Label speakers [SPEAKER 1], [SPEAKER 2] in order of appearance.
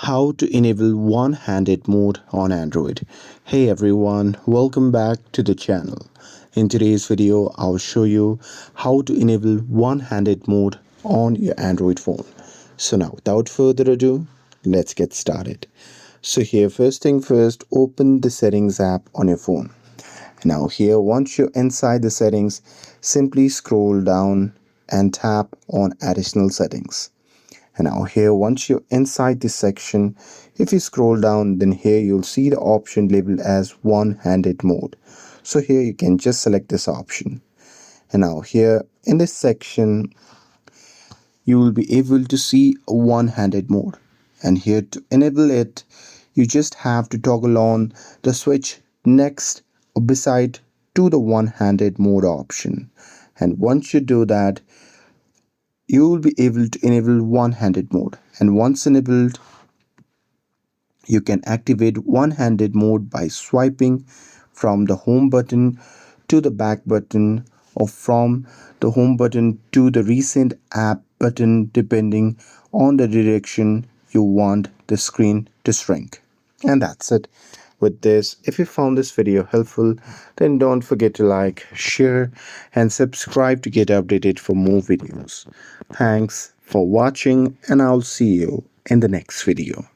[SPEAKER 1] How to enable one-handed mode on Android. Hey everyone, welcome back to the channel. In today's video, I'll show you how to enable one-handed mode on your Android phone. So now, without further ado, let's get started. So here, first thing first, open the settings app on your phone. Now here, once you're inside the settings, simply scroll down and tap on additional settings. And now here, once you're inside this section, if you scroll down, then here you'll see the option labeled as one-handed mode. So here you can just select this option. And now here in this section, you will be able to see a one-handed mode. And here to enable it, you just have to toggle on the switch next or beside to the one-handed mode option. And once you do that, you will be able to enable one-handed mode, and once enabled you can activate one-handed mode by swiping from the home button to the back button or from the home button to the recent app button depending on the direction you want the screen to shrink. And that's it with this. If you found this video helpful, then don't forget to like, share and subscribe to get updated for more videos. Thanks for watching, and I'll see you in the next video.